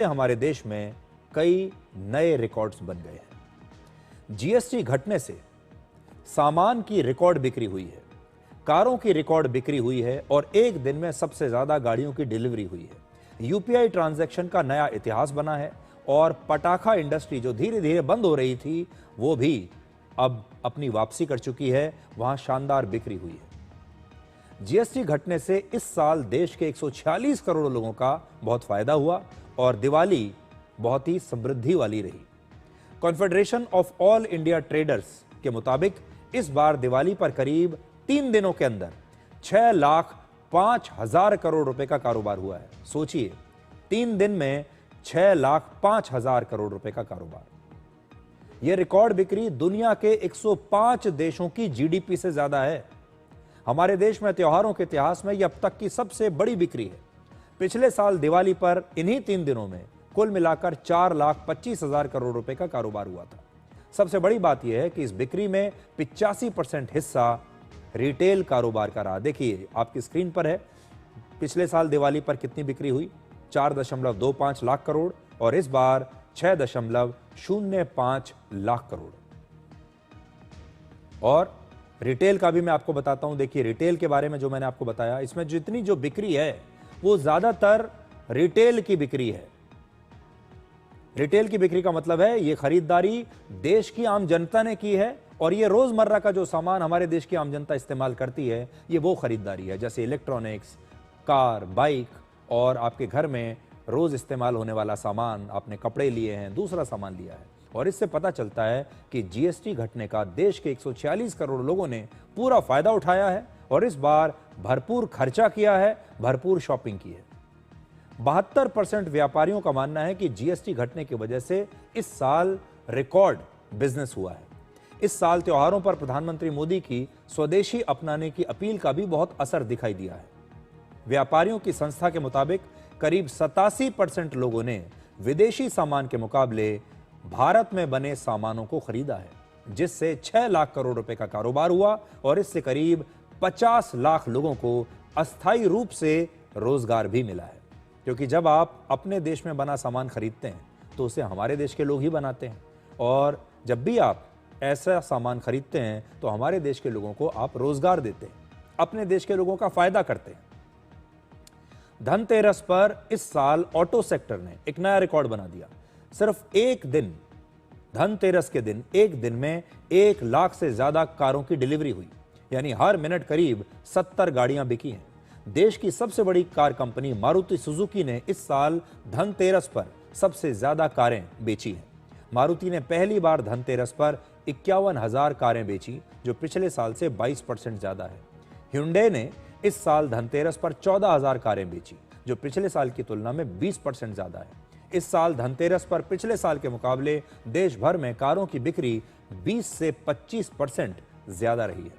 हमारे देश में कई नए रिकॉर्ड्स बन गए हैं। जीएसटी घटने से सामान की रिकॉर्ड बिक्री हुई है, कारों की रिकॉर्ड बिक्री हुई है और एक दिन में सबसे ज्यादा गाड़ियों की डिलीवरी हुई है। यूपीआई ट्रांजैक्शन का नया इतिहास बना है और पटाखा इंडस्ट्री जो धीरे धीरे बंद हो रही थी वो भी अब अपनी वापसी कर चुकी है, वहां शानदार बिक्री हुई है। जीएसटी घटने से इस साल देश के 146 करोड़ लोगों का बहुत फायदा हुआ और दिवाली बहुत ही समृद्धि वाली रही। Confederation of all India traders के मुताबिक इस बार दिवाली पर करीब 3 दिनों के अंदर 6,05,000 करोड़ रुपए का कारोबार हुआ है। सोचिए, 3 दिन में 6,05,000 करोड़ रुपए का कारोबार। यह रिकॉर्ड बिक्री दुनिया के 105 देशों की जीडीपी से ज्यादा है। हमारे देश में त्योहारों के इतिहास में यह अब तक की सबसे बड़ी बिक्री है। पिछले साल दिवाली पर इन्हीं 3 दिनों में कुल मिलाकर 4,25,000 करोड़ रुपए का कारोबार हुआ था। सबसे बड़ी बात यह है कि इस बिक्री में 85% हिस्सा रिटेल कारोबार का रहा। देखिए, आपकी स्क्रीन पर है, पिछले साल दिवाली पर कितनी बिक्री हुई, 4.25 लाख करोड़ और इस बार 6.05 लाख करोड़। और रिटेल का भी मैं आपको बताता हूं। देखिए, रिटेल के बारे में जो मैंने आपको बताया, इसमें जितनी जो बिक्री है वो ज्यादातर रिटेल की बिक्री है। रिटेल की बिक्री का मतलब है ये खरीदारी देश की आम जनता ने की है और ये रोजमर्रा का जो सामान हमारे देश की आम जनता इस्तेमाल करती है, ये वो खरीदारी है, जैसे इलेक्ट्रॉनिक्स, कार, बाइक और आपके घर में रोज इस्तेमाल होने वाला सामान, आपने कपड़े लिए हैं, दूसरा सामान लिया है। और इससे पता चलता है कि जीएसटी घटने का देश के 146 करोड़ लोगों ने पूरा फायदा उठाया है और इस बार भरपूर खर्चा किया है, भरपूर शॉपिंग की है। 72% व्यापारियों का मानना है कि जीएसटी घटने की वजह से इस साल रिकॉर्ड बिजनेस हुआ है। इस साल त्योहारों पर प्रधानमंत्री मोदी की स्वदेशी अपनाने की अपील का भी बहुत असर दिखाई दिया है। व्यापारियों की संस्था के मुताबिक करीब 87% लोगों ने विदेशी सामान के मुकाबले भारत में बने सामानों को खरीदा है, जिससे 6 लाख करोड़ रुपए का कारोबार हुआ और इससे करीब 50 लाख लोगों को अस्थायी रूप से रोजगार भी मिला है। क्योंकि जब आप अपने देश में बना सामान खरीदते हैं तो उसे हमारे देश के लोग ही बनाते हैं और जब भी आप ऐसा सामान खरीदते हैं तो हमारे देश के लोगों को आप रोजगार देते हैं, अपने देश के लोगों का फायदा करते हैं। धनतेरस पर इस साल ऑटो सेक्टर ने एक नया रिकॉर्ड बना दिया। सिर्फ एक दिन, धनतेरस के दिन, एक दिन में 1 लाख से ज्यादा कारों की डिलीवरी हुई, यानी हर मिनट करीब 70 गाड़ियां बिकी हैं। देश की सबसे बड़ी कार कंपनी मारुति सुजुकी ने इस साल धनतेरस पर सबसे ज्यादा कारें बेची हैं। मारुति ने पहली बार धनतेरस पर 51,000 कारें बेची, जो पिछले साल से 22% ज्यादा है। hyundai ने इस साल धनतेरस पर 14,000 कारें बेची, जो पिछले साल की तुलना में 20% ज्यादा है। इस साल धनतेरस पर पिछले साल के मुकाबले देश भर में कारों की बिक्री 20 से 25% ज्यादा रही है।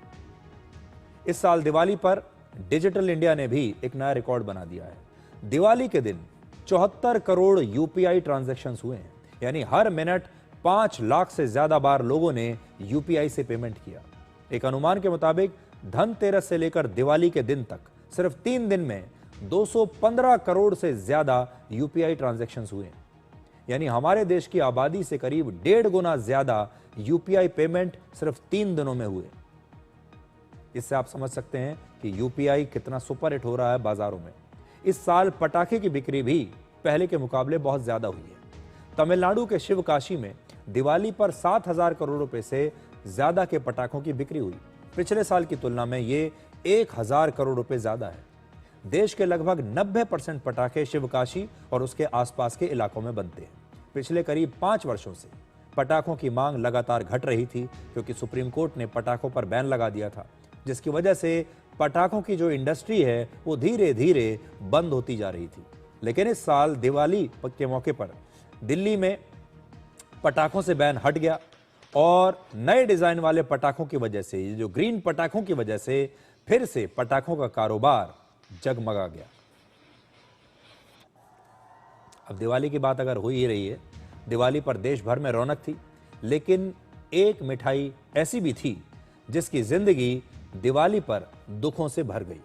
इस साल दिवाली पर डिजिटल इंडिया ने भी एक नया रिकॉर्ड बना दिया है। दिवाली के दिन 74 करोड़ यूपीआई ट्रांजैक्शंस हुए हैं, यानी हर मिनट 5 लाख से ज्यादा बार लोगों ने यूपीआई से पेमेंट किया। एक अनुमान के मुताबिक धनतेरस से लेकर दिवाली के दिन तक सिर्फ 3 दिन में 215 करोड़ से ज्यादा यूपीआई ट्रांजैक्शंस हुए, यानी हमारे देश की आबादी से करीब 1.5 गुना ज्यादा यूपीआई पेमेंट सिर्फ 3 दिनों में हुए। इससे आप समझ सकते हैं कि यूपीआई कितना सुपर हिट हो रहा है बाजारों में। इस साल पटाखे की बिक्री भी पहले के मुकाबले बहुत ज्यादा हुई है। तमिलनाडु के शिवकाशी में दिवाली पर 7,000 करोड़ रुपए से ज्यादा के पटाखों की बिक्री हुई। पिछले साल की तुलना में ये 1,000 करोड़ रुपए ज्यादा है। देश के लगभग 90% पटाखे शिवकाशी और उसके आसपास के इलाकों में बनते हैं। पिछले करीब 5 वर्षों से पटाखों की मांग लगातार घट रही थी, क्योंकि सुप्रीम कोर्ट ने पटाखों पर बैन लगा दिया था, जिसकी वजह से पटाखों की जो इंडस्ट्री है वो धीरे धीरे बंद होती जा रही थी। लेकिन इस साल दिवाली के मौके पर दिल्ली में पटाखों से बैन हट गया और नए डिजाइन वाले पटाखों की वजह से, जो ग्रीन पटाखों की वजह से फिर से पटाखों का कारोबार जगमगा गया। अब दिवाली की बात अगर हो ही रही है, दिवाली पर देश भर में रौनक थी, लेकिन एक मिठाई ऐसी भी थी जिसकी जिंदगी दिवाली पर दुखों से भर गई।